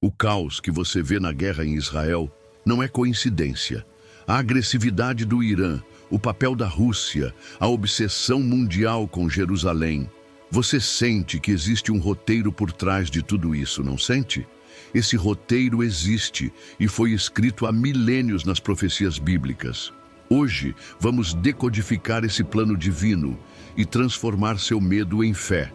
O caos que você vê na guerra em Israel não é coincidência. A agressividade do Irã, o papel da Rússia, a obsessão mundial com Jerusalém. Você sente que existe um roteiro por trás de tudo isso, não sente? Esse roteiro existe e foi escrito há milênios nas profecias bíblicas. Hoje, vamos decodificar esse plano divino e transformar seu medo em fé,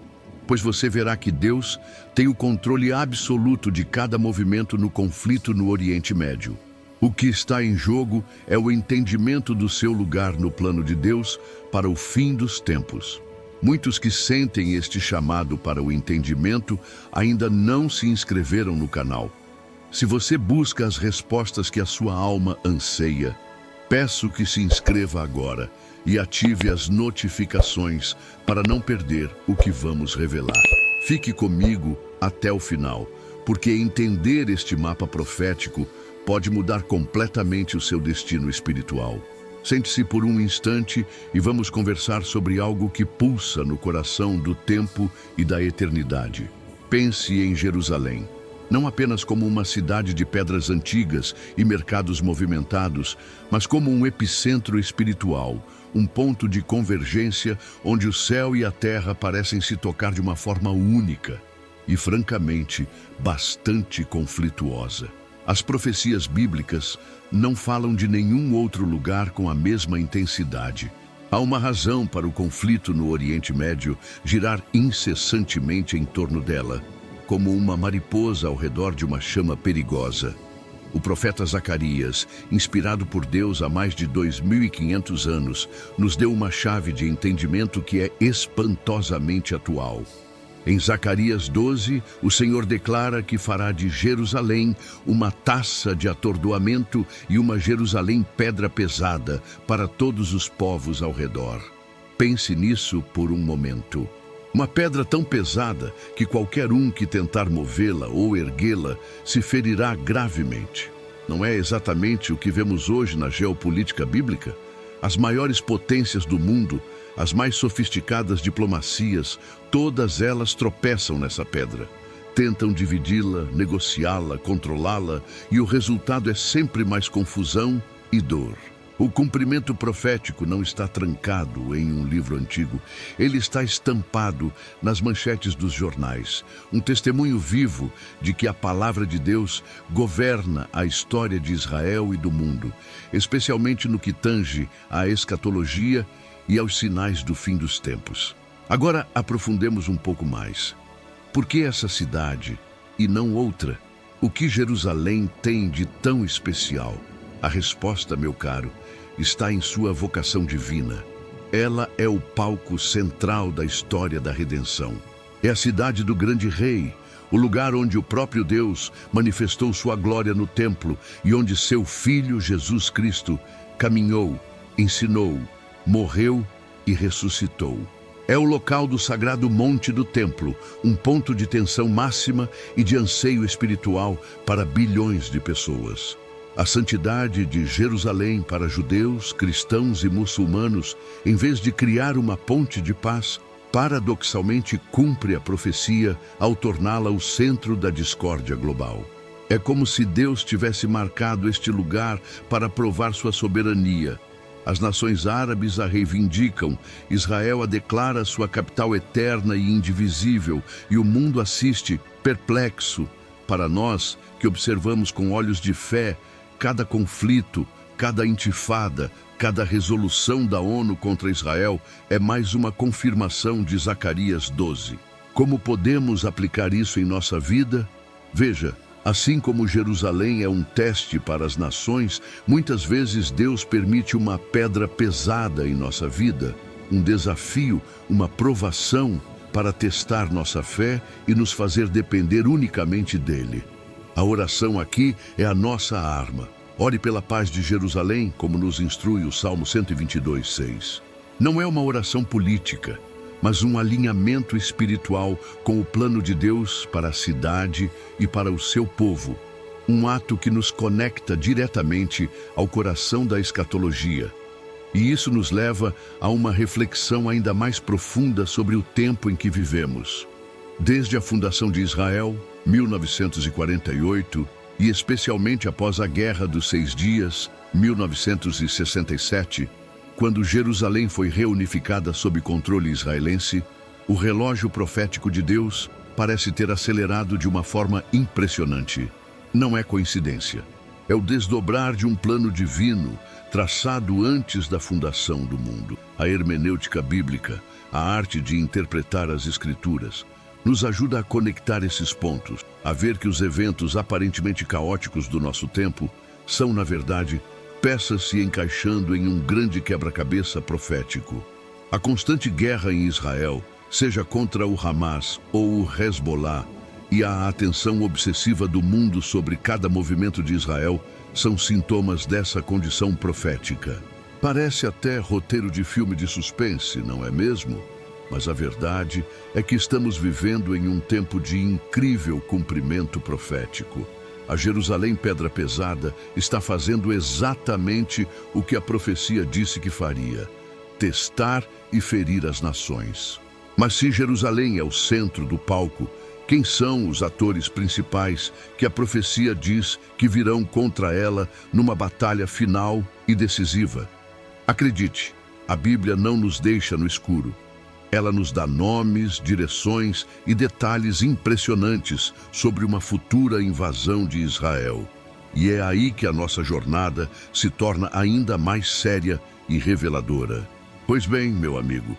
pois você verá que Deus tem o controle absoluto de cada movimento no conflito no Oriente Médio. O que está em jogo é o entendimento do seu lugar no plano de Deus para o fim dos tempos. Muitos que sentem este chamado para o entendimento ainda não se inscreveram no canal. Se você busca as respostas que a sua alma anseia, peço que se inscreva agora e ative as notificações para não perder o que vamos revelar. Fique comigo até o final, porque entender este mapa profético pode mudar completamente o seu destino espiritual. Sente-se por um instante e vamos conversar sobre algo que pulsa no coração do tempo e da eternidade. Pense em Jerusalém, não apenas como uma cidade de pedras antigas e mercados movimentados, mas como um epicentro espiritual, um ponto de convergência onde o céu e a terra parecem se tocar de uma forma única e, francamente, bastante conflituosa. As profecias bíblicas não falam de nenhum outro lugar com a mesma intensidade. Há uma razão para o conflito no Oriente Médio girar incessantemente em torno dela, como uma mariposa ao redor de uma chama perigosa. O profeta Zacarias, inspirado por Deus há mais de 2.500 anos, nos deu uma chave de entendimento que é espantosamente atual. Em Zacarias 12, o Senhor declara que fará de Jerusalém uma taça de atordoamento e uma Jerusalém pedra pesada para todos os povos ao redor. Pense nisso por um momento. Uma pedra tão pesada que qualquer um que tentar movê-la ou erguê-la se ferirá gravemente. Não é exatamente o que vemos hoje na geopolítica bíblica? As maiores potências do mundo, as mais sofisticadas diplomacias, todas elas tropeçam nessa pedra. Tentam dividi-la, negociá-la, controlá-la, e o resultado é sempre mais confusão e dor. O cumprimento profético não está trancado em um livro antigo. Ele está estampado nas manchetes dos jornais. Um testemunho vivo de que a palavra de Deus governa a história de Israel e do mundo, especialmente no que tange à escatologia e aos sinais do fim dos tempos. Agora aprofundemos um pouco mais. Por que essa cidade e não outra? O que Jerusalém tem de tão especial? A resposta, meu caro, está em sua vocação divina. Ela é o palco central da história da redenção. É a cidade do grande rei, o lugar onde o próprio Deus manifestou sua glória no templo e onde seu Filho Jesus Cristo caminhou, ensinou, morreu e ressuscitou. É o local do sagrado monte do templo, um ponto de tensão máxima e de anseio espiritual para bilhões de pessoas. A santidade de Jerusalém para judeus, cristãos e muçulmanos, em vez de criar uma ponte de paz, paradoxalmente cumpre a profecia ao torná-la o centro da discórdia global. É como se Deus tivesse marcado este lugar para provar sua soberania. As nações árabes a reivindicam, Israel a declara sua capital eterna e indivisível, e o mundo assiste perplexo. Para nós, que observamos com olhos de fé, cada conflito, cada intifada, cada resolução da ONU contra Israel é mais uma confirmação de Zacarias 12. Como podemos aplicar isso em nossa vida? Veja, assim como Jerusalém é um teste para as nações, muitas vezes Deus permite uma pedra pesada em nossa vida, um desafio, uma provação para testar nossa fé e nos fazer depender unicamente dele. A oração aqui é a nossa arma. Ore pela paz de Jerusalém, como nos instrui o Salmo 122:6. Não é uma oração política, mas um alinhamento espiritual com o plano de Deus para a cidade e para o seu povo. Um ato que nos conecta diretamente ao coração da escatologia. E isso nos leva a uma reflexão ainda mais profunda sobre o tempo em que vivemos. Desde a fundação de Israel, 1948, e especialmente após a Guerra dos Seis Dias, 1967, quando Jerusalém foi reunificada sob controle israelense, o relógio profético de Deus parece ter acelerado de uma forma impressionante. Não é coincidência. É o desdobrar de um plano divino traçado antes da fundação do mundo. A hermenêutica bíblica, a arte de interpretar as Escrituras, nos ajuda a conectar esses pontos, a ver que os eventos aparentemente caóticos do nosso tempo são, na verdade, peças se encaixando em um grande quebra-cabeça profético. A constante guerra em Israel, seja contra o Hamas ou o Hezbollah, e a atenção obsessiva do mundo sobre cada movimento de Israel são sintomas dessa condição profética. Parece até roteiro de filme de suspense, não é mesmo? Mas a verdade é que estamos vivendo em um tempo de incrível cumprimento profético. A Jerusalém Pedra Pesada está fazendo exatamente o que a profecia disse que faria: testar e ferir as nações. Mas se Jerusalém é o centro do palco, quem são os atores principais que a profecia diz que virão contra ela numa batalha final e decisiva? Acredite, a Bíblia não nos deixa no escuro. Ela nos dá nomes, direções e detalhes impressionantes sobre uma futura invasão de Israel. E é aí que a nossa jornada se torna ainda mais séria e reveladora. Pois bem, meu amigo,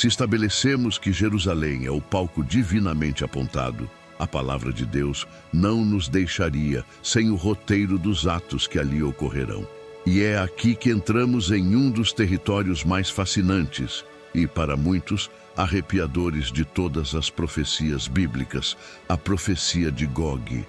se estabelecemos que Jerusalém é o palco divinamente apontado, a palavra de Deus não nos deixaria sem o roteiro dos atos que ali ocorrerão. E é aqui que entramos em um dos territórios mais fascinantes e, para muitos, arrepiadores de todas as profecias bíblicas, a profecia de Gog.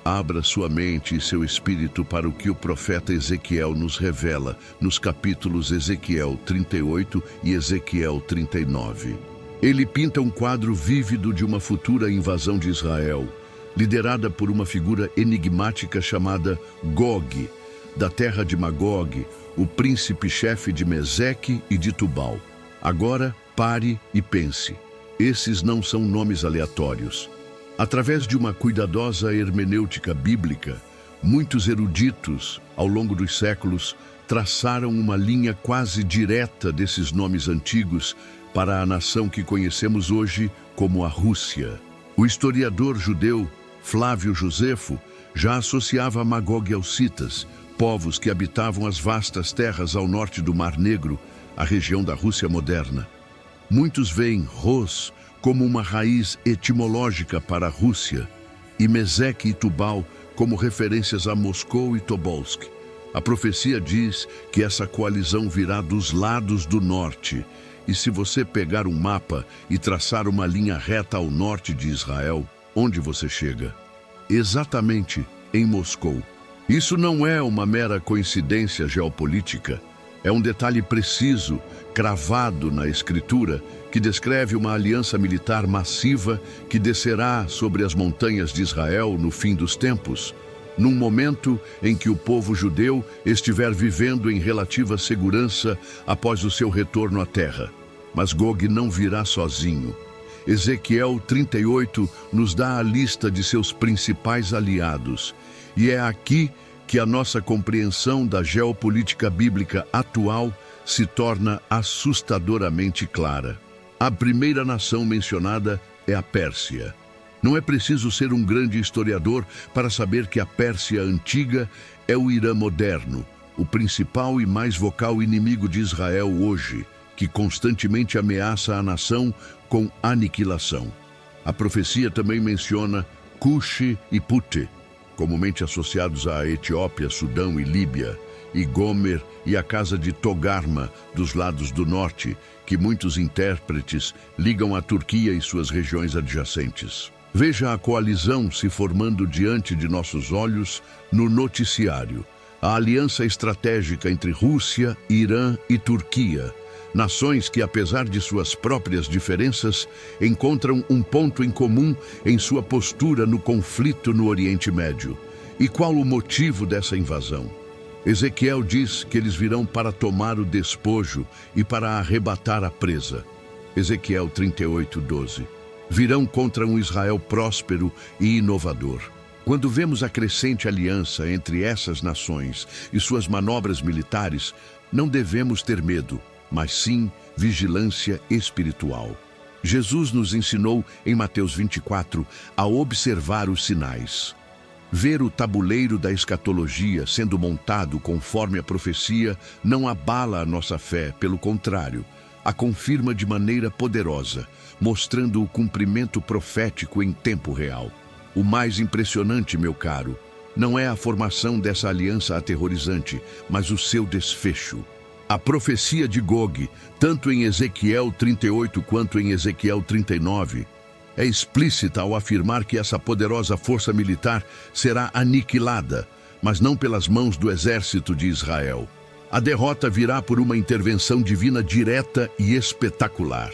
Abra sua mente e seu espírito para o que o profeta Ezequiel nos revela nos capítulos Ezequiel 38 e Ezequiel 39. Ele pinta um quadro vívido de uma futura invasão de Israel, liderada por uma figura enigmática chamada Gog, da terra de Magog, o príncipe-chefe de Meseque e de Tubal. Agora, pare e pense. Esses não são nomes aleatórios. Através de uma cuidadosa hermenêutica bíblica, muitos eruditos, ao longo dos séculos, traçaram uma linha quase direta desses nomes antigos para a nação que conhecemos hoje como a Rússia. O historiador judeu Flávio Josefo já associava Magog aos citas, povos que habitavam as vastas terras ao norte do Mar Negro, a região da Rússia moderna. Muitos veem Ros como uma raiz etimológica para a Rússia e Meseque e Tubal como referências a Moscou e Tobolsk. A profecia diz que essa coalizão virá dos lados do norte, e se você pegar um mapa e traçar uma linha reta ao norte de Israel, onde você chega? Exatamente em Moscou. Isso não é uma mera coincidência geopolítica. É um detalhe preciso, cravado na Escritura, que descreve uma aliança militar massiva que descerá sobre as montanhas de Israel no fim dos tempos, num momento em que o povo judeu estiver vivendo em relativa segurança após o seu retorno à terra. Mas Gog não virá sozinho. Ezequiel 38 nos dá a lista de seus principais aliados, e é aqui que a nossa compreensão da geopolítica bíblica atual se torna assustadoramente clara. A primeira nação mencionada é a Pérsia. Não é preciso ser um grande historiador para saber que a Pérsia antiga é o Irã moderno, o principal e mais vocal inimigo de Israel hoje, que constantemente ameaça a nação com aniquilação. A profecia também menciona Cuxi e Pute, comumente associados à Etiópia, Sudão e Líbia, e Gomer e a casa de Togarma, dos lados do norte, que muitos intérpretes ligam à Turquia e suas regiões adjacentes. Veja a coalizão se formando diante de nossos olhos no noticiário. A aliança estratégica entre Rússia, Irã e Turquia, nações que, apesar de suas próprias diferenças, encontram um ponto em comum em sua postura no conflito no Oriente Médio. E qual o motivo dessa invasão? Ezequiel diz que eles virão para tomar o despojo e para arrebatar a presa. Ezequiel 38:12. virão contra um Israel próspero e inovador. Quando vemos a crescente aliança entre essas nações e suas manobras militares, não devemos ter medo, mas sim vigilância espiritual. Jesus nos ensinou em Mateus 24 a observar os sinais. Ver o tabuleiro da escatologia sendo montado conforme a profecia não abala a nossa fé, pelo contrário, a confirma de maneira poderosa, mostrando o cumprimento profético em tempo real. O mais impressionante, meu caro, não é a formação dessa aliança aterrorizante, mas o seu desfecho. A profecia de Gog, tanto em Ezequiel 38 quanto em Ezequiel 39, é explícita ao afirmar que essa poderosa força militar será aniquilada, mas não pelas mãos do exército de Israel. A derrota virá por uma intervenção divina direta e espetacular.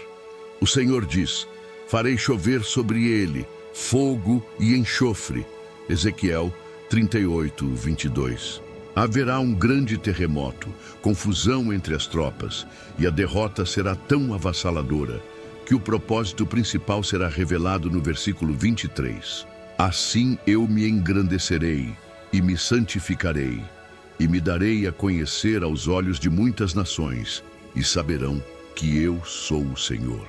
O Senhor diz: farei chover sobre ele fogo e enxofre. Ezequiel 38, 22. Haverá um grande terremoto, confusão entre as tropas, e a derrota será tão avassaladora que o propósito principal será revelado no versículo 23. Assim eu me engrandecerei e me santificarei, e me darei a conhecer aos olhos de muitas nações, e saberão que eu sou o Senhor.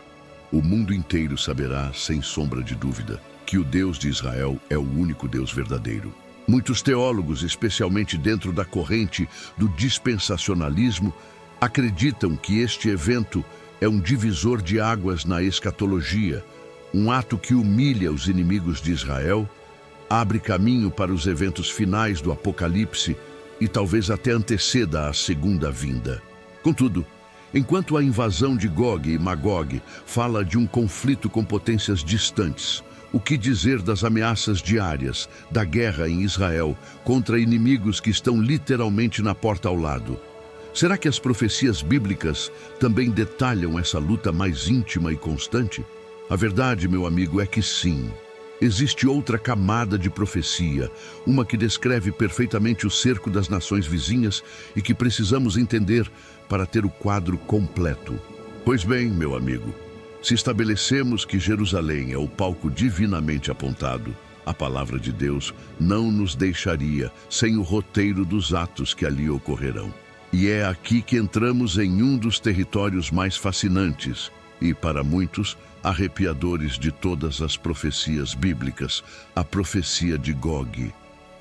O mundo inteiro saberá, sem sombra de dúvida, que o Deus de Israel é o único Deus verdadeiro. Muitos teólogos, especialmente dentro da corrente do dispensacionalismo, acreditam que este evento é um divisor de águas na escatologia, um ato que humilha os inimigos de Israel, abre caminho para os eventos finais do Apocalipse e talvez até anteceda a segunda vinda. Contudo, enquanto a invasão de Gog e Magog fala de um conflito com potências distantes, o que dizer das ameaças diárias da guerra em Israel contra inimigos que estão literalmente na porta ao lado? Será que as profecias bíblicas também detalham essa luta mais íntima e constante? A verdade, meu amigo, é que sim. Existe outra camada de profecia, uma que descreve perfeitamente o cerco das nações vizinhas e que precisamos entender para ter o quadro completo. Pois bem, meu amigo, se estabelecemos que Jerusalém é o palco divinamente apontado, a palavra de Deus não nos deixaria sem o roteiro dos atos que ali ocorrerão. E é aqui que entramos em um dos territórios mais fascinantes e, para muitos, arrepiadores de todas as profecias bíblicas, a profecia de Gog.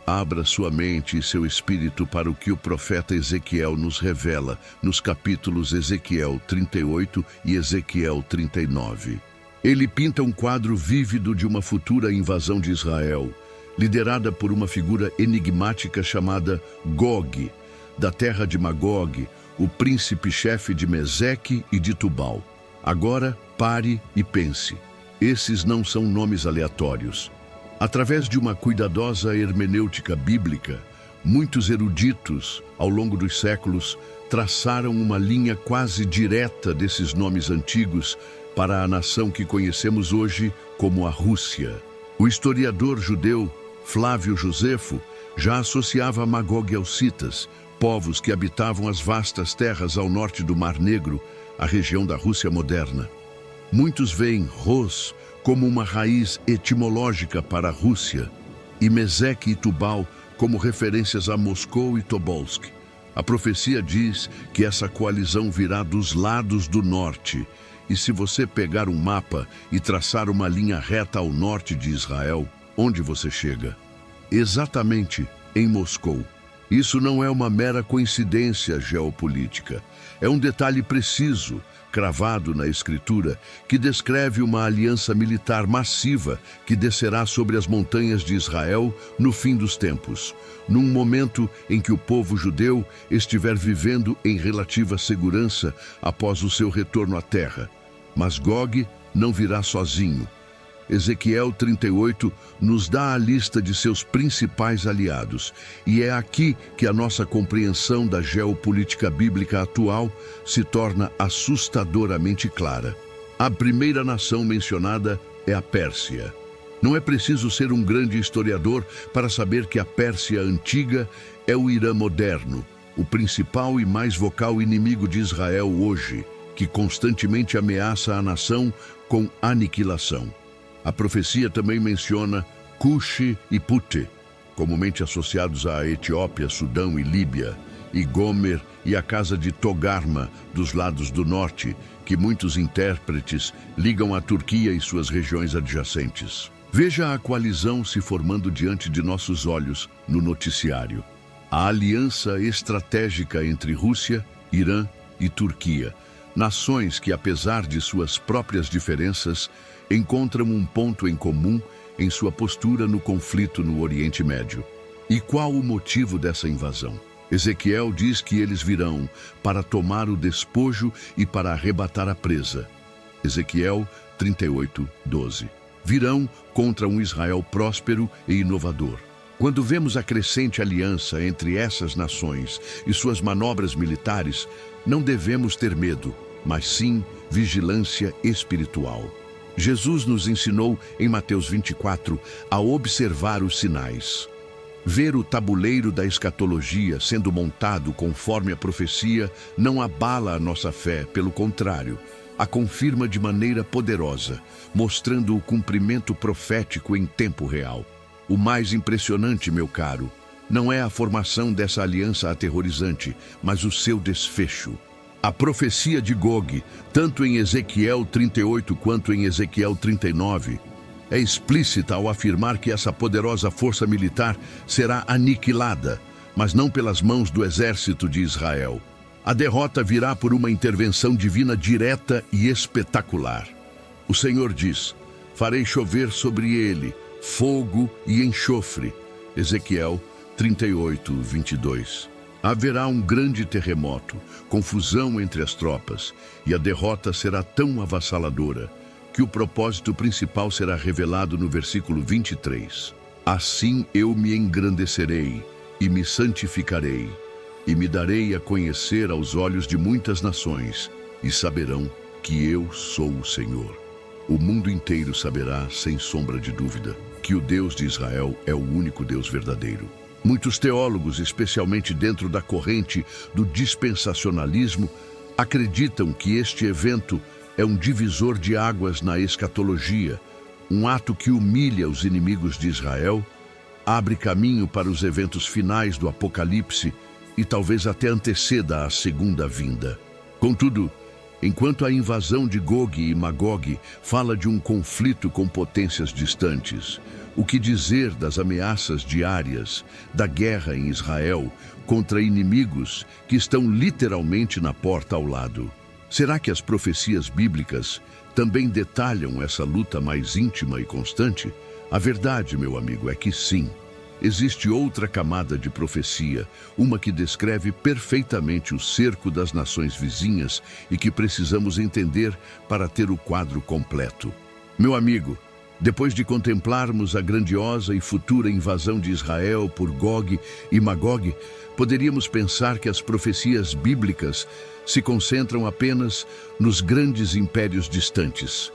Abra sua mente e seu espírito para o que o profeta Ezequiel nos revela nos capítulos Ezequiel 38 e Ezequiel 39. Ele pinta um quadro vívido de uma futura invasão de Israel, liderada por uma figura enigmática chamada Gog, da terra de Magog, o príncipe-chefe de Meseque e de Tubal. Agora, pare e pense. Esses não são nomes aleatórios. Através de uma cuidadosa hermenêutica bíblica, muitos eruditos, ao longo dos séculos, traçaram uma linha quase direta desses nomes antigos para a nação que conhecemos hoje como a Rússia. O historiador judeu Flávio Josefo já associava Magog aos citas, povos que habitavam as vastas terras ao norte do Mar Negro, a região da Rússia moderna. Muitos veem Ros como uma raiz etimológica para a Rússia, e Meseque e Tubal como referências a Moscou e Tobolsk. A profecia diz que essa coalizão virá dos lados do norte, e se você pegar um mapa e traçar uma linha reta ao norte de Israel, onde você chega? Exatamente em Moscou. Isso não é uma mera coincidência geopolítica. É um detalhe preciso, cravado na Escritura, que descreve uma aliança militar massiva que descerá sobre as montanhas de Israel no fim dos tempos, num momento em que o povo judeu estiver vivendo em relativa segurança após o seu retorno à terra. Mas Gog não virá sozinho. Ezequiel 38 nos dá a lista de seus principais aliados, e é aqui que a nossa compreensão da geopolítica bíblica atual se torna assustadoramente clara. A primeira nação mencionada é a Pérsia. Não é preciso ser um grande historiador para saber que a Pérsia antiga é o Irã moderno, o principal e mais vocal inimigo de Israel hoje, que constantemente ameaça a nação com aniquilação. A profecia também menciona Cuxi e Pute, comumente associados à Etiópia, Sudão e Líbia, e Gomer e a casa de Togarma, dos lados do norte, que muitos intérpretes ligam à Turquia e suas regiões adjacentes. Veja a coalizão se formando diante de nossos olhos no noticiário. A aliança estratégica entre Rússia, Irã e Turquia, nações que, apesar de suas próprias diferenças, encontram um ponto em comum em sua postura no conflito no Oriente Médio. E qual o motivo dessa invasão? Ezequiel diz que eles virão para tomar o despojo e para arrebatar a presa. Ezequiel 38:12. Virão contra um Israel próspero e inovador. Quando vemos a crescente aliança entre essas nações e suas manobras militares, não devemos ter medo, mas sim vigilância espiritual. Jesus nos ensinou em Mateus 24 a observar os sinais. Ver o tabuleiro da escatologia sendo montado conforme a profecia não abala a nossa fé, pelo contrário, a confirma de maneira poderosa, mostrando o cumprimento profético em tempo real. O mais impressionante, meu caro, não é a formação dessa aliança aterrorizante, mas o seu desfecho. A profecia de Gog, tanto em Ezequiel 38 quanto em Ezequiel 39, é explícita ao afirmar que essa poderosa força militar será aniquilada, mas não pelas mãos do exército de Israel. A derrota virá por uma intervenção divina direta e espetacular. O Senhor diz: farei chover sobre ele fogo e enxofre. Ezequiel 38:22. Haverá um grande terremoto, confusão entre as tropas, e a derrota será tão avassaladora que o propósito principal será revelado no versículo 23. Assim eu me engrandecerei e me santificarei, e me darei a conhecer aos olhos de muitas nações, e saberão que eu sou o Senhor. O mundo inteiro saberá, sem sombra de dúvida, que o Deus de Israel é o único Deus verdadeiro. Muitos teólogos, especialmente dentro da corrente do dispensacionalismo, acreditam que este evento é um divisor de águas na escatologia, um ato que humilha os inimigos de Israel, abre caminho para os eventos finais do Apocalipse e talvez até anteceda a segunda vinda. Contudo, enquanto a invasão de Gog e Magog fala de um conflito com potências distantes, o que dizer das ameaças diárias da guerra em Israel contra inimigos que estão literalmente na porta ao lado? Será que as profecias bíblicas também detalham essa luta mais íntima e constante? A verdade, meu amigo, é que sim. Existe outra camada de profecia, uma que descreve perfeitamente o cerco das nações vizinhas e que precisamos entender para ter o quadro completo. Meu amigo, depois de contemplarmos a grandiosa e futura invasão de Israel por Gog e Magog, poderíamos pensar que as profecias bíblicas se concentram apenas nos grandes impérios distantes.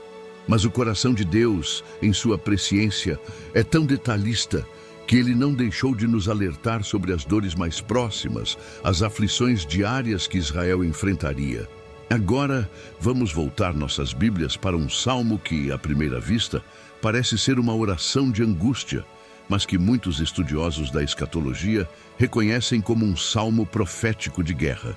Mas o coração de Deus, em sua presciência, é tão detalhista que Ele não deixou de nos alertar sobre as dores mais próximas, as aflições diárias que Israel enfrentaria. Agora, vamos voltar nossas Bíblias para um salmo que, à primeira vista, parece ser uma oração de angústia, mas que muitos estudiosos da escatologia reconhecem como um salmo profético de guerra.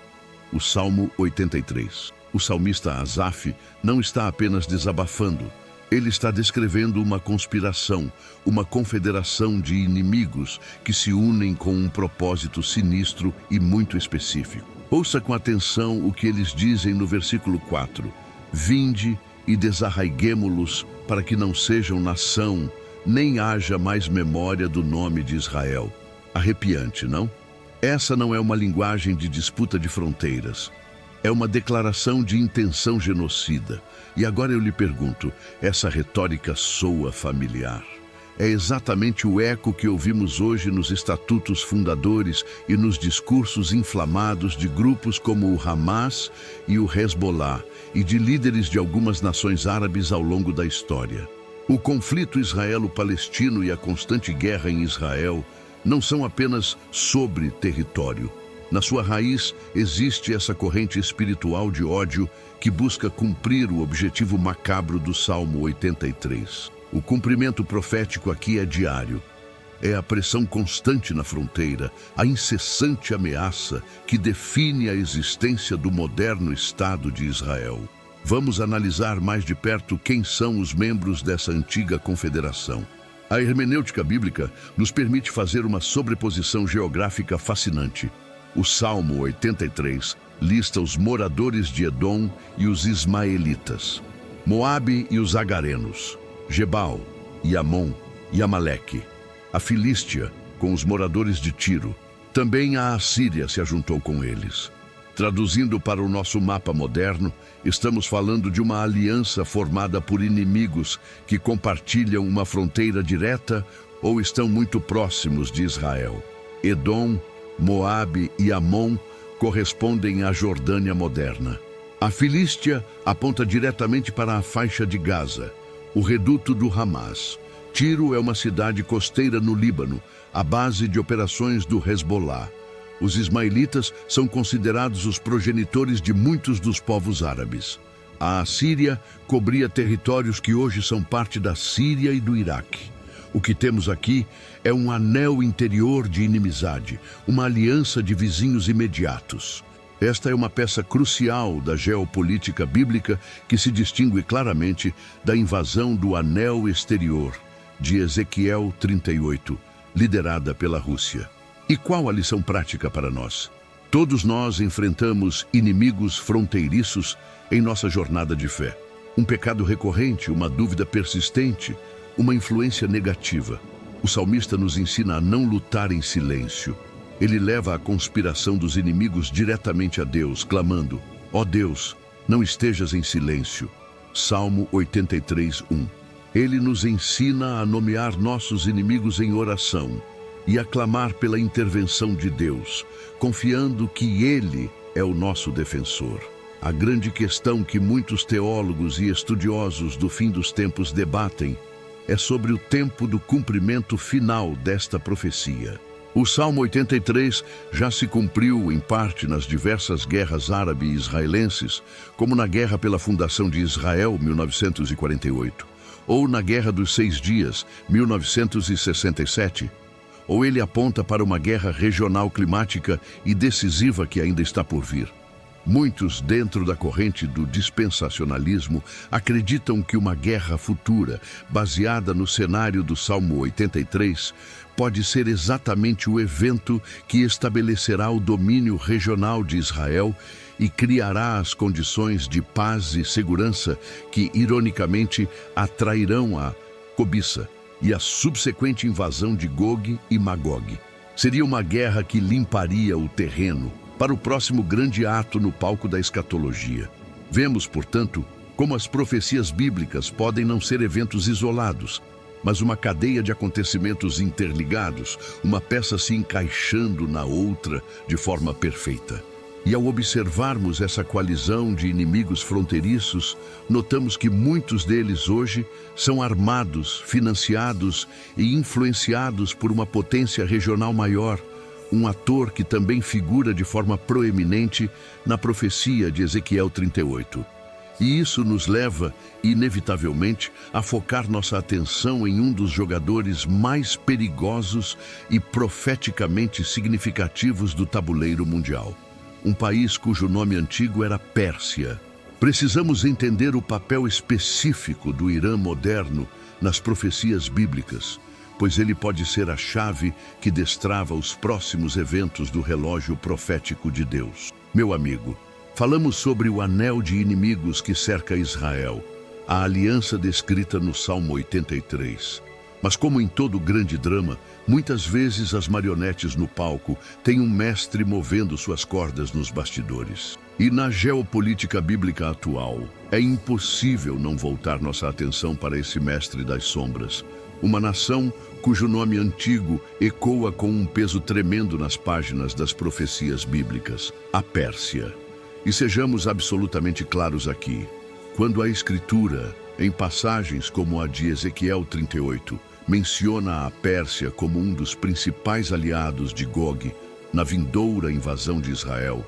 O Salmo 83. O salmista Asaf não está apenas desabafando, ele está descrevendo uma conspiração, uma confederação de inimigos que se unem com um propósito sinistro e muito específico. Ouça com atenção o que eles dizem no versículo 4. Vinde e desarraiguemo-los para que não sejam nação, nem haja mais memória do nome de Israel. Arrepiante, não? Essa não é uma linguagem de disputa de fronteiras. É uma declaração de intenção genocida. E agora eu lhe pergunto, essa retórica soa familiar? É exatamente o eco que ouvimos hoje nos estatutos fundadores e nos discursos inflamados de grupos como o Hamas e o Hezbollah e de líderes de algumas nações árabes ao longo da história. O conflito israelo-palestino e a constante guerra em Israel não são apenas sobre território. Na sua raiz existe essa corrente espiritual de ódio que busca cumprir o objetivo macabro do Salmo 83. O cumprimento profético aqui é diário. É a pressão constante na fronteira, a incessante ameaça que define a existência do moderno Estado de Israel. Vamos analisar mais de perto quem são os membros dessa antiga confederação. A hermenêutica bíblica nos permite fazer uma sobreposição geográfica fascinante. O Salmo 83 lista os moradores de Edom e os ismaelitas, Moabe e os agarenos, Gebal e Amon e Amaleque, a Filístia com os moradores de Tiro. Também a Assíria se ajuntou com eles. Traduzindo para o nosso mapa moderno, estamos falando de uma aliança formada por inimigos que compartilham uma fronteira direta ou estão muito próximos de Israel. Edom, Moabe e Amon correspondem à Jordânia moderna. A Filístia aponta diretamente para a faixa de Gaza, o reduto do Hamas. Tiro é uma cidade costeira no Líbano, a base de operações do Hezbollah. Os ismaelitas são considerados os progenitores de muitos dos povos árabes. A Assíria cobria territórios que hoje são parte da Síria e do Iraque. O que temos aqui é um anel interior de inimizade, uma aliança de vizinhos imediatos. Esta é uma peça crucial da geopolítica bíblica que se distingue claramente da invasão do anel exterior, de Ezequiel 38, liderada pela Rússia. E qual a lição prática para nós? Todos nós enfrentamos inimigos fronteiriços em nossa jornada de fé. Um pecado recorrente, uma dúvida persistente, uma influência negativa. O salmista nos ensina a não lutar em silêncio. Ele leva a conspiração dos inimigos diretamente a Deus, clamando: ó Deus, não estejas em silêncio. Salmo 83, 1. Ele nos ensina a nomear nossos inimigos em oração e a clamar pela intervenção de Deus, confiando que Ele é o nosso defensor. A grande questão que muitos teólogos e estudiosos do fim dos tempos debatem é sobre o tempo do cumprimento final desta profecia. O Salmo 83 já se cumpriu em parte nas diversas guerras árabe e israelenses, como na Guerra pela Fundação de Israel, 1948, ou na Guerra dos 6 Dias, 1967, ou ele aponta para uma guerra regional climática e decisiva que ainda está por vir. Muitos, dentro da corrente do dispensacionalismo, acreditam que uma guerra futura, baseada no cenário do Salmo 83, pode ser exatamente o evento que estabelecerá o domínio regional de Israel e criará as condições de paz e segurança que, ironicamente, atrairão a cobiça e a subsequente invasão de Gog e Magog. Seria uma guerra que limparia o terreno para o próximo grande ato no palco da escatologia. Vemos, portanto, como as profecias bíblicas podem não ser eventos isolados, mas uma cadeia de acontecimentos interligados, uma peça se encaixando na outra de forma perfeita. E ao observarmos essa coalizão de inimigos fronteiriços, notamos que muitos deles hoje são armados, financiados e influenciados por uma potência regional maior, um ator que também figura de forma proeminente na profecia de Ezequiel 38. E isso nos leva, inevitavelmente, a focar nossa atenção em um dos jogadores mais perigosos e profeticamente significativos do tabuleiro mundial. Um país cujo nome antigo era Pérsia. Precisamos entender o papel específico do Irã moderno nas profecias bíblicas, pois ele pode ser a chave que destrava os próximos eventos do relógio profético de Deus. Meu amigo, falamos sobre o anel de inimigos que cerca Israel, a aliança descrita no Salmo 83. Mas como em todo grande drama, muitas vezes as marionetes no palco têm um mestre movendo suas cordas nos bastidores. E na geopolítica bíblica atual, é impossível não voltar nossa atenção para esse mestre das sombras. Uma nação cujo nome antigo ecoa com um peso tremendo nas páginas das profecias bíblicas, a Pérsia. E sejamos absolutamente claros aqui. Quando a Escritura, em passagens como a de Ezequiel 38, menciona a Pérsia como um dos principais aliados de Gog na vindoura invasão de Israel,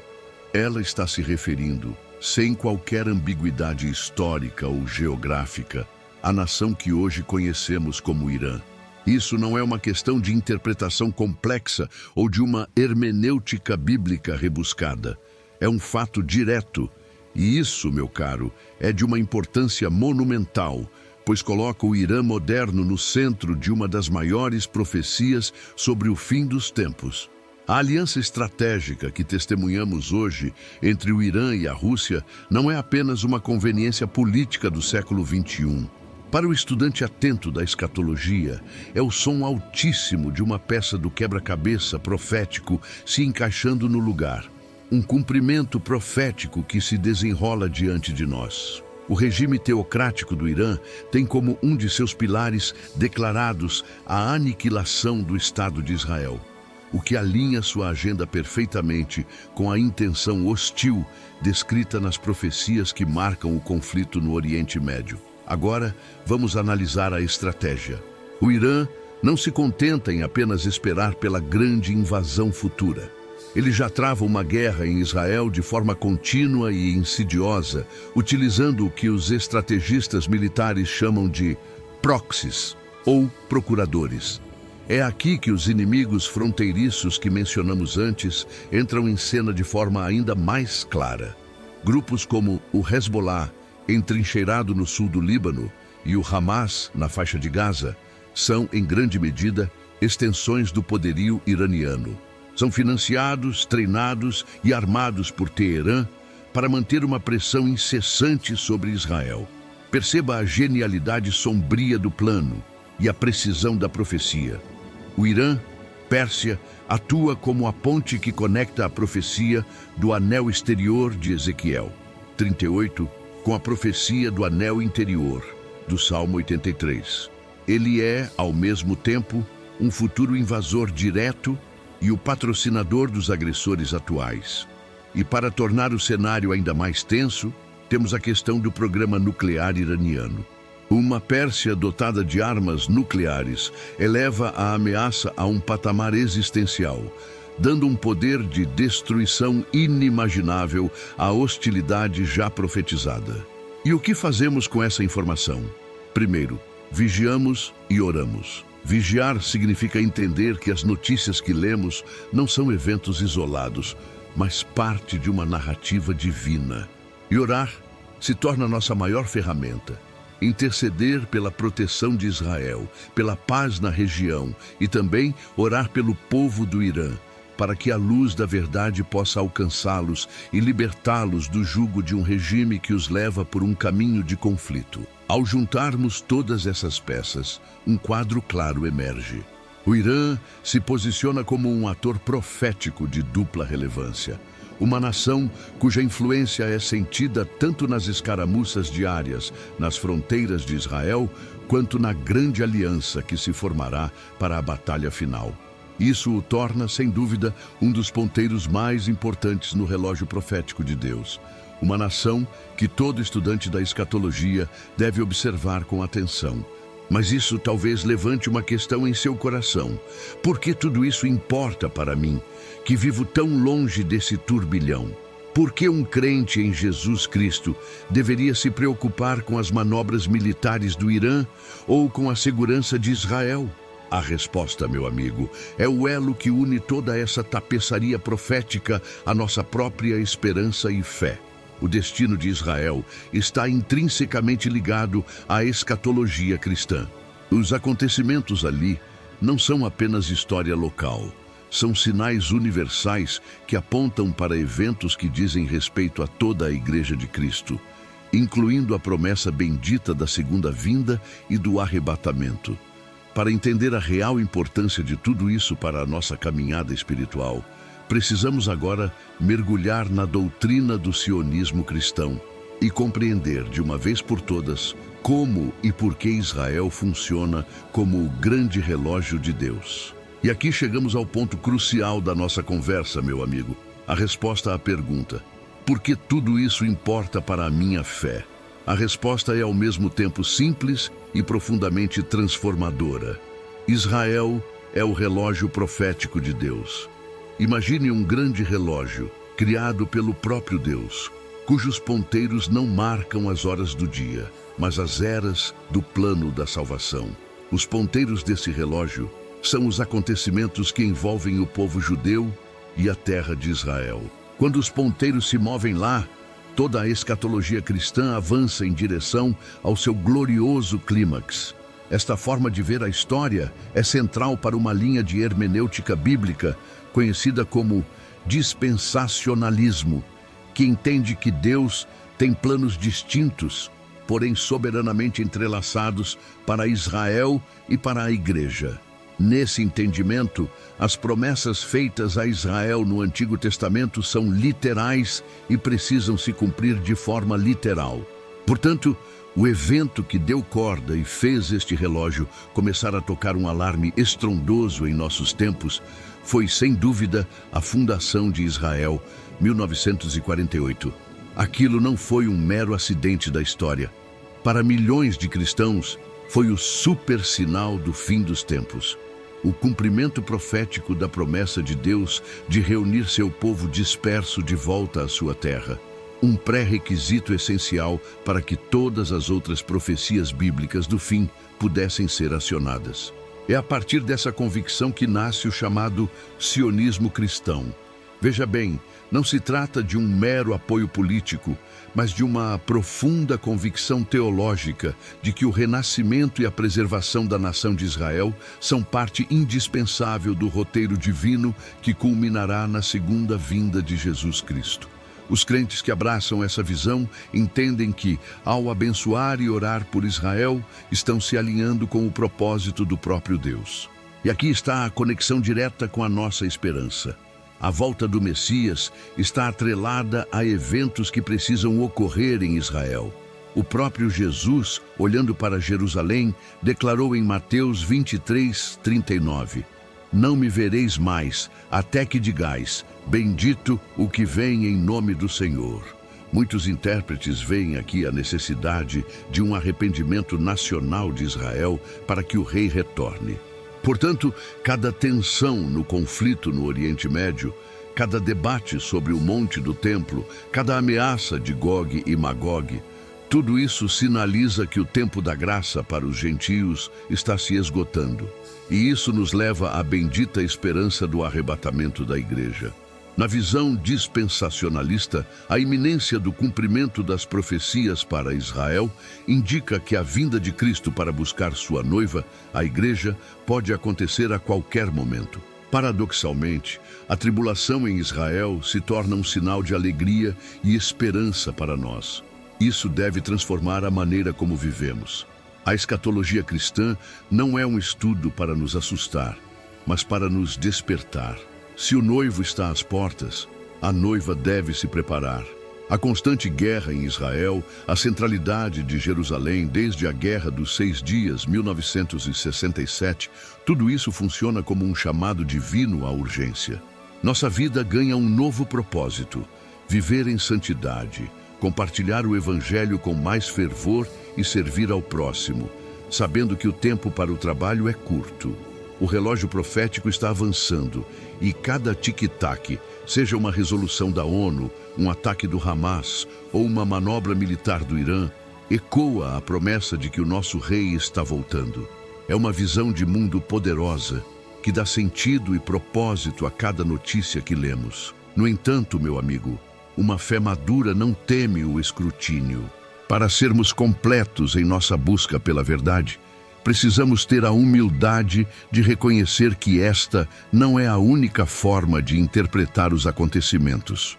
ela está se referindo, sem qualquer ambiguidade histórica ou geográfica, a nação que hoje conhecemos como Irã. Isso não é uma questão de interpretação complexa ou de uma hermenêutica bíblica rebuscada. É um fato direto. E isso, meu caro, é de uma importância monumental, pois coloca o Irã moderno no centro de uma das maiores profecias sobre o fim dos tempos. A aliança estratégica que testemunhamos hoje entre o Irã e a Rússia não é apenas uma conveniência política do século XXI. Para o estudante atento da escatologia, é o som altíssimo de uma peça do quebra-cabeça profético se encaixando no lugar. Um cumprimento profético que se desenrola diante de nós. O regime teocrático do Irã tem como um de seus pilares declarados a aniquilação do Estado de Israel, o que alinha sua agenda perfeitamente com a intenção hostil descrita nas profecias que marcam o conflito no Oriente Médio. Agora, vamos analisar a estratégia. O Irã não se contenta em apenas esperar pela grande invasão futura. Ele já trava uma guerra em Israel de forma contínua e insidiosa, utilizando o que os estrategistas militares chamam de proxies, ou procuradores. É aqui que os inimigos fronteiriços que mencionamos antes entram em cena de forma ainda mais clara. Grupos como o Hezbollah, entrincheirado no sul do Líbano, e o Hamas, na faixa de Gaza, são, em grande medida, extensões do poderio iraniano. São financiados, treinados e armados por Teherã para manter uma pressão incessante sobre Israel. Perceba a genialidade sombria do plano e a precisão da profecia. O Irã, Pérsia, atua como a ponte que conecta a profecia do anel exterior de Ezequiel 38 com a profecia do anel interior do Salmo 83. Ele é, ao mesmo tempo, um futuro invasor direto e o patrocinador dos agressores atuais. E para tornar o cenário ainda mais tenso, temos a questão do programa nuclear iraniano. Uma Pérsia dotada de armas nucleares eleva a ameaça a um patamar existencial, dando um poder de destruição inimaginável à hostilidade já profetizada. E o que fazemos com essa informação? Primeiro, vigiamos e oramos. Vigiar significa entender que as notícias que lemos não são eventos isolados, mas parte de uma narrativa divina. E orar se torna nossa maior ferramenta. Interceder pela proteção de Israel, pela paz na região e também orar pelo povo do Irã, para que a luz da verdade possa alcançá-los e libertá-los do jugo de um regime que os leva por um caminho de conflito. Ao juntarmos todas essas peças, um quadro claro emerge. O Irã se posiciona como um ator profético de dupla relevância. Uma nação cuja influência é sentida tanto nas escaramuças diárias, nas fronteiras de Israel, quanto na grande aliança que se formará para a batalha final. Isso o torna, sem dúvida, um dos ponteiros mais importantes no relógio profético de Deus. Uma nação que todo estudante da escatologia deve observar com atenção. Mas isso talvez levante uma questão em seu coração. Por que tudo isso importa para mim, que vivo tão longe desse turbilhão? Por que um crente em Jesus Cristo deveria se preocupar com as manobras militares do Irã ou com a segurança de Israel? A resposta, meu amigo, é o elo que une toda essa tapeçaria profética à nossa própria esperança e fé. O destino de Israel está intrinsecamente ligado à escatologia cristã. Os acontecimentos ali não são apenas história local. São sinais universais que apontam para eventos que dizem respeito a toda a Igreja de Cristo, incluindo a promessa bendita da segunda vinda e do arrebatamento. Para entender a real importância de tudo isso para a nossa caminhada espiritual, precisamos agora mergulhar na doutrina do sionismo cristão e compreender de uma vez por todas como e por que Israel funciona como o grande relógio de Deus. E aqui chegamos ao ponto crucial da nossa conversa, meu amigo, a resposta à pergunta: por que tudo isso importa para a minha fé? A resposta é ao mesmo tempo simples e profundamente transformadora. Israel é o relógio profético de Deus. Imagine um grande relógio, criado pelo próprio Deus. cujos ponteiros não marcam as horas do dia, mas as eras do plano da salvação. Os ponteiros desse relógio são os acontecimentos que envolvem o povo judeu e a terra de Israel. Quando os ponteiros se movem lá, toda a escatologia cristã avança em direção ao seu glorioso clímax. Esta forma de ver a história é central para uma linha de hermenêutica bíblica conhecida como dispensacionalismo, que entende que Deus tem planos distintos, porém soberanamente entrelaçados para Israel e para a Igreja. Nesse entendimento, as promessas feitas a Israel no Antigo Testamento são literais e precisam se cumprir de forma literal. Portanto, o evento que deu corda e fez este relógio começar a tocar um alarme estrondoso em nossos tempos foi, sem dúvida, a fundação de Israel, 1948. Aquilo não foi um mero acidente da história. Para milhões de cristãos, foi o super sinal do fim dos tempos. O cumprimento profético da promessa de Deus de reunir seu povo disperso de volta à sua terra. Um pré-requisito essencial para que todas as outras profecias bíblicas do fim pudessem ser acionadas. É a partir dessa convicção que nasce o chamado sionismo cristão. Veja bem, não se trata de um mero apoio político, mas de uma profunda convicção teológica de que o renascimento e a preservação da nação de Israel são parte indispensável do roteiro divino que culminará na segunda vinda de Jesus Cristo. Os crentes que abraçam essa visão entendem que, ao abençoar e orar por Israel, estão se alinhando com o propósito do próprio Deus. E aqui está a conexão direta com a nossa esperança. A volta do Messias está atrelada a eventos que precisam ocorrer em Israel. O próprio Jesus, olhando para Jerusalém, declarou em Mateus 23:39: "Não me vereis mais, até que digais, bendito o que vem em nome do Senhor." Muitos intérpretes veem aqui a necessidade de um arrependimento nacional de Israel para que o rei retorne. Portanto, cada tensão no conflito no Oriente Médio, cada debate sobre o Monte do Templo, cada ameaça de Gog e Magog, tudo isso sinaliza que o tempo da graça para os gentios está se esgotando. E isso nos leva à bendita esperança do arrebatamento da Igreja. Na visão dispensacionalista, a iminência do cumprimento das profecias para Israel indica que a vinda de Cristo para buscar sua noiva, a Igreja, pode acontecer a qualquer momento. Paradoxalmente, a tribulação em Israel se torna um sinal de alegria e esperança para nós. Isso deve transformar a maneira como vivemos. A escatologia cristã não é um estudo para nos assustar, mas para nos despertar. Se o noivo está às portas, a noiva deve se preparar. A constante guerra em Israel, a centralidade de Jerusalém desde a Guerra dos 6 Dias, 1967, tudo isso funciona como um chamado divino à urgência. Nossa vida ganha um novo propósito: viver em santidade, compartilhar o Evangelho com mais fervor e servir ao próximo, sabendo que o tempo para o trabalho é curto. O relógio profético está avançando e cada tic-tac, seja uma resolução da ONU, um ataque do Hamas ou uma manobra militar do Irã, ecoa a promessa de que o nosso rei está voltando. É uma visão de mundo poderosa que dá sentido e propósito a cada notícia que lemos. No entanto, meu amigo, uma fé madura não teme o escrutínio. Para sermos completos em nossa busca pela verdade, precisamos ter a humildade de reconhecer que esta não é a única forma de interpretar os acontecimentos.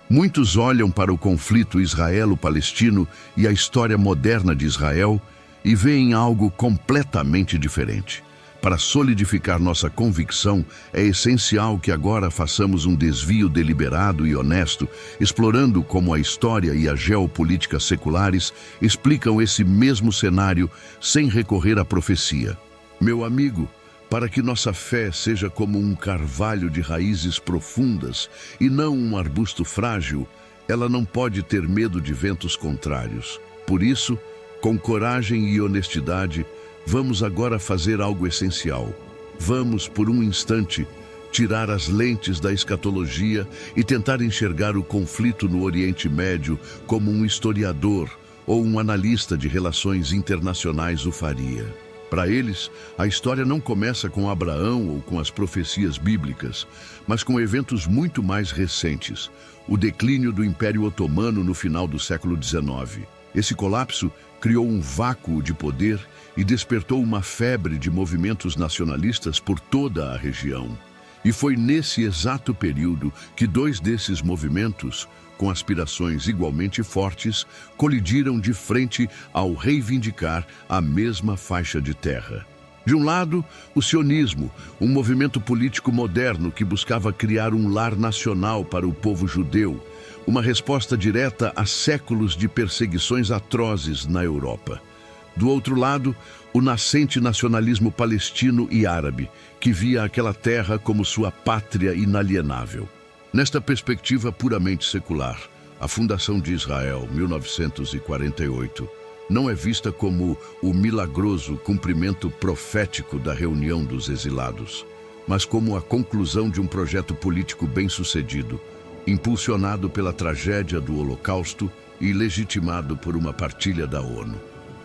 Muitos olham para o conflito israelo-palestino e a história moderna de Israel e veem algo completamente diferente. Para solidificar nossa convicção, é essencial que agora façamos um desvio deliberado e honesto, explorando como a história e a geopolítica seculares explicam esse mesmo cenário sem recorrer à profecia. Meu amigo, para que nossa fé seja como um carvalho de raízes profundas e não um arbusto frágil, ela não pode ter medo de ventos contrários. Por isso, com coragem e honestidade, vamos agora fazer algo essencial. Vamos, por um instante, tirar as lentes da escatologia e tentar enxergar o conflito no Oriente Médio como um historiador ou um analista de relações internacionais o faria. Para eles, a história não começa com Abraão ou com as profecias bíblicas, mas com eventos muito mais recentes, o declínio do Império Otomano no final do século XIX. Esse colapso criou um vácuo de poder e despertou uma febre de movimentos nacionalistas por toda a região. E foi nesse exato período que dois desses movimentos, com aspirações igualmente fortes, colidiram de frente ao reivindicar a mesma faixa de terra. De um lado, o sionismo, um movimento político moderno que buscava criar um lar nacional para o povo judeu, uma resposta direta a séculos de perseguições atrozes na Europa. Do outro lado, o nascente nacionalismo palestino e árabe, que via aquela terra como sua pátria inalienável. Nesta perspectiva puramente secular, a fundação de Israel, 1948, não é vista como o milagroso cumprimento profético da reunião dos exilados, mas como a conclusão de um projeto político bem-sucedido, impulsionado pela tragédia do Holocausto e legitimado por uma partilha da ONU.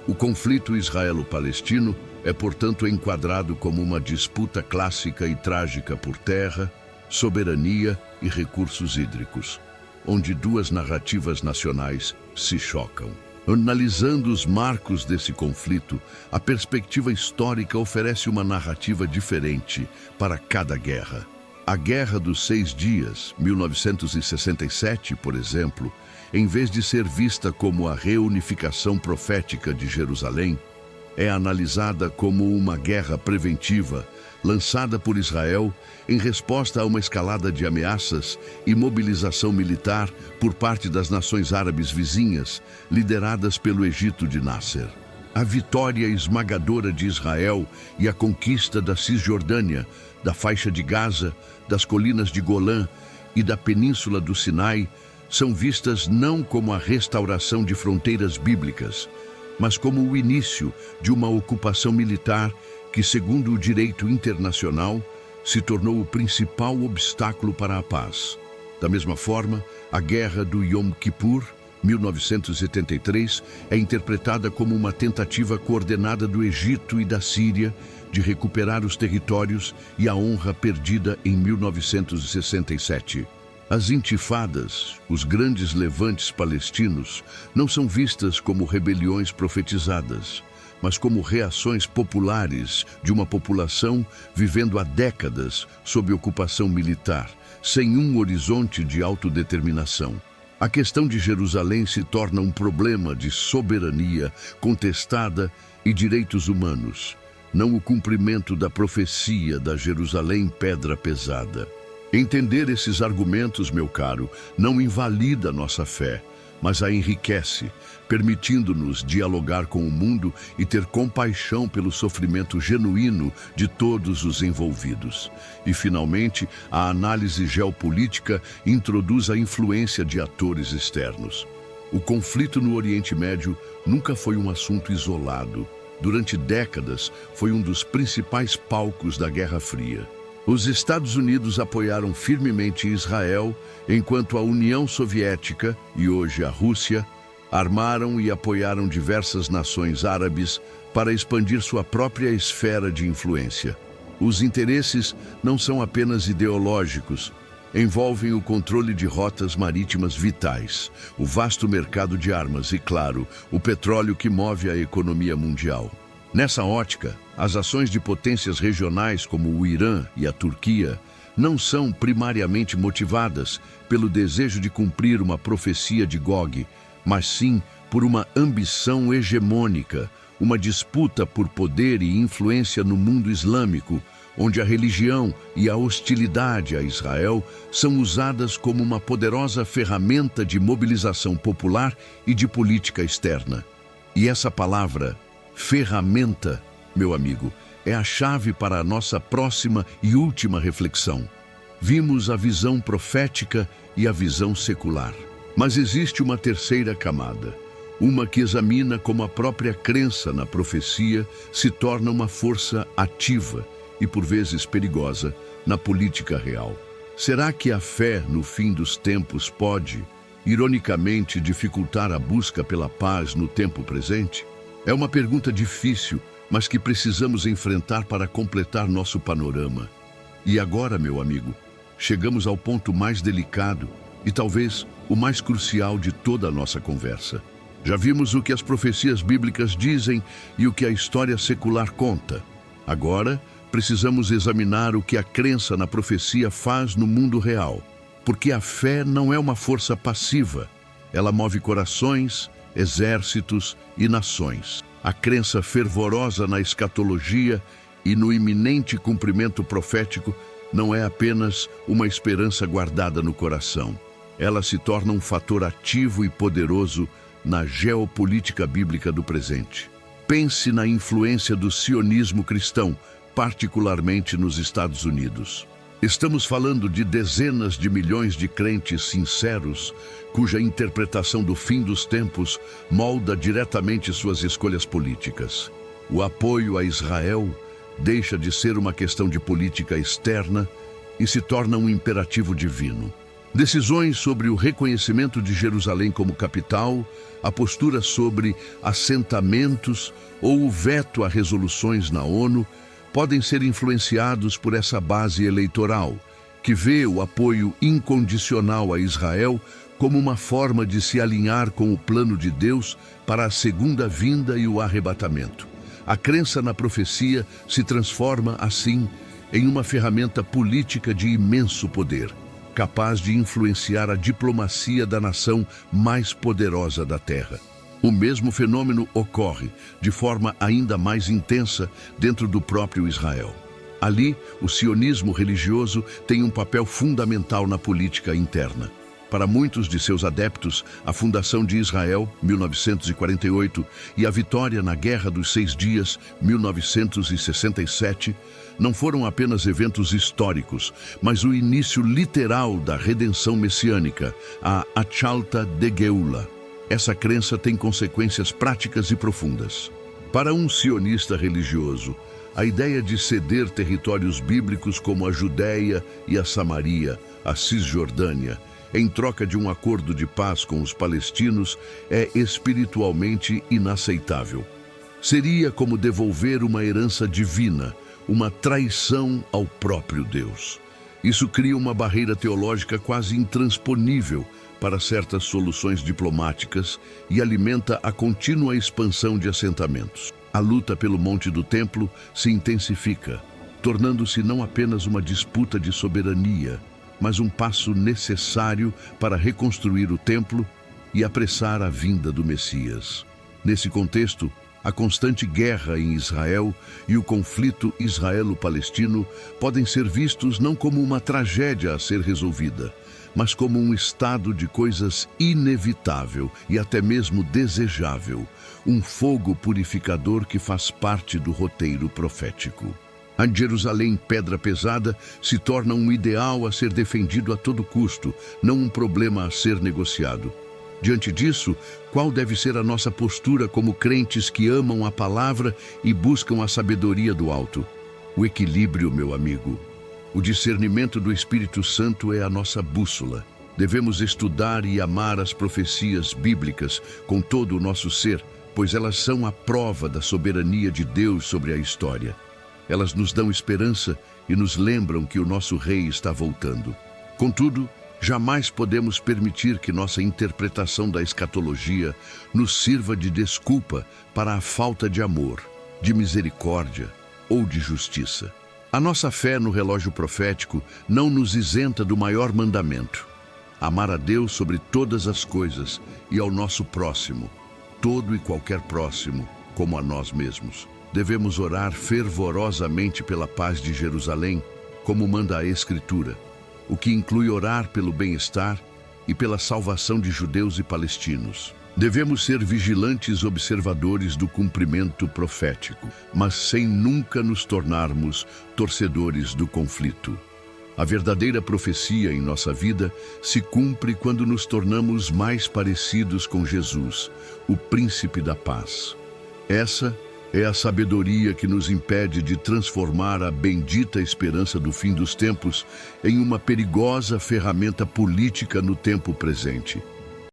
O conflito israelo-palestino é, portanto, enquadrado como uma disputa clássica e trágica por terra, soberania e recursos hídricos, onde duas narrativas nacionais se chocam. Analisando os marcos desse conflito, a perspectiva histórica oferece uma narrativa diferente para cada guerra. A Guerra dos 6 Dias, 1967, por exemplo, em vez de ser vista como a reunificação profética de Jerusalém, é analisada como uma guerra preventiva lançada por Israel em resposta a uma escalada de ameaças e mobilização militar por parte das nações árabes vizinhas, lideradas pelo Egito de Nasser. A vitória esmagadora de Israel e a conquista da Cisjordânia, da faixa de Gaza, das colinas de Golã e da península do Sinai são vistas não como a restauração de fronteiras bíblicas, mas como o início de uma ocupação militar que, segundo o direito internacional, se tornou o principal obstáculo para a paz. Da mesma forma, a Guerra do Yom Kippur, 1973, é interpretada como uma tentativa coordenada do Egito e da Síria de recuperar os territórios e a honra perdida em 1967. As intifadas, os grandes levantes palestinos, não são vistas como rebeliões profetizadas, mas como reações populares de uma população vivendo há décadas sob ocupação militar, sem um horizonte de autodeterminação. A questão de Jerusalém se torna um problema de soberania contestada e direitos humanos, não o cumprimento da profecia da Jerusalém pedra pesada. Entender esses argumentos, meu caro, não invalida nossa fé, mas a enriquece, permitindo-nos dialogar com o mundo e ter compaixão pelo sofrimento genuíno de todos os envolvidos. E, finalmente, a análise geopolítica introduz a influência de atores externos. O conflito no Oriente Médio nunca foi um assunto isolado. Durante décadas, foi um dos principais palcos da Guerra Fria. Os Estados Unidos apoiaram firmemente Israel, enquanto a União Soviética, e hoje a Rússia, armaram e apoiaram diversas nações árabes para expandir sua própria esfera de influência. Os interesses não são apenas ideológicos, envolvem o controle de rotas marítimas vitais, o vasto mercado de armas e, claro, o petróleo que move a economia mundial. Nessa ótica, as ações de potências regionais como o Irã e a Turquia não são primariamente motivadas pelo desejo de cumprir uma profecia de Gog, mas sim por uma ambição hegemônica, uma disputa por poder e influência no mundo islâmico, onde a religião e a hostilidade a Israel são usadas como uma poderosa ferramenta de mobilização popular e de política externa. E essa palavra, ferramenta, meu amigo, é a chave para a nossa próxima e última reflexão. Vimos a visão profética e a visão secular. Mas existe uma terceira camada, uma que examina como a própria crença na profecia se torna uma força ativa e, por vezes perigosa, na política real. Será que a fé no fim dos tempos pode, ironicamente, dificultar a busca pela paz no tempo presente? É uma pergunta difícil, mas que precisamos enfrentar para completar nosso panorama. E agora, meu amigo, chegamos ao ponto mais delicado e talvez o mais crucial de toda a nossa conversa. Já vimos o que as profecias bíblicas dizem e o que a história secular conta. Agora, precisamos examinar o que a crença na profecia faz no mundo real. Porque a fé não é uma força passiva. Ela move corações, exércitos e nações. A crença fervorosa na escatologia e no iminente cumprimento profético não é apenas uma esperança guardada no coração. Ela se torna um fator ativo e poderoso na geopolítica bíblica do presente. Pense na influência do sionismo cristão, particularmente nos Estados Unidos. Estamos falando de dezenas de milhões de crentes sinceros, cuja interpretação do fim dos tempos molda diretamente suas escolhas políticas. O apoio a Israel deixa de ser uma questão de política externa e se torna um imperativo divino. Decisões sobre o reconhecimento de Jerusalém como capital, a postura sobre assentamentos ou o veto a resoluções na ONU podem ser influenciados por essa base eleitoral, que vê o apoio incondicional a Israel como uma forma de se alinhar com o plano de Deus para a segunda vinda e o arrebatamento. A crença na profecia se transforma, assim, em uma ferramenta política de imenso poder, capaz de influenciar a diplomacia da nação mais poderosa da Terra. O mesmo fenômeno ocorre, de forma ainda mais intensa, dentro do próprio Israel. Ali, o sionismo religioso tem um papel fundamental na política interna. Para muitos de seus adeptos, a fundação de Israel, 1948, e a vitória na Guerra dos Seis Dias, 1967, não foram apenas eventos históricos, mas o início literal da redenção messiânica, a Achalta de Geula. Essa crença tem consequências práticas e profundas. Para um sionista religioso, a ideia de ceder territórios bíblicos como a Judéia e a Samaria, a Cisjordânia, em troca de um acordo de paz com os palestinos, é espiritualmente inaceitável. Seria como devolver uma herança divina, uma traição ao próprio Deus. Isso cria uma barreira teológica quase intransponível para certas soluções diplomáticas e alimenta a contínua expansão de assentamentos. A luta pelo Monte do Templo se intensifica, tornando-se não apenas uma disputa de soberania, mas um passo necessário para reconstruir o templo e apressar a vinda do Messias. Nesse contexto, a constante guerra em Israel e o conflito israelo-palestino podem ser vistos não como uma tragédia a ser resolvida, mas como um estado de coisas inevitável e até mesmo desejável, um fogo purificador que faz parte do roteiro profético. A Jerusalém pedra pesada se torna um ideal a ser defendido a todo custo, não um problema a ser negociado. Diante disso, qual deve ser a nossa postura como crentes que amam a palavra e buscam a sabedoria do alto? O equilíbrio, meu amigo. O discernimento do Espírito Santo é a nossa bússola. Devemos estudar e amar as profecias bíblicas com todo o nosso ser, pois elas são a prova da soberania de Deus sobre a história. Elas nos dão esperança e nos lembram que o nosso Rei está voltando. Contudo, jamais podemos permitir que nossa interpretação da escatologia nos sirva de desculpa para a falta de amor, de misericórdia ou de justiça. A nossa fé no relógio profético não nos isenta do maior mandamento: amar a Deus sobre todas as coisas e ao nosso próximo, todo e qualquer próximo, como a nós mesmos. Devemos orar fervorosamente pela paz de Jerusalém, como manda a Escritura, o que inclui orar pelo bem-estar e pela salvação de judeus e palestinos. Devemos ser vigilantes observadores do cumprimento profético, mas sem nunca nos tornarmos torcedores do conflito. A verdadeira profecia em nossa vida se cumpre quando nos tornamos mais parecidos com Jesus, o Príncipe da Paz. Essa É a sabedoria que nos impede de transformar a bendita esperança do fim dos tempos em uma perigosa ferramenta política no tempo presente.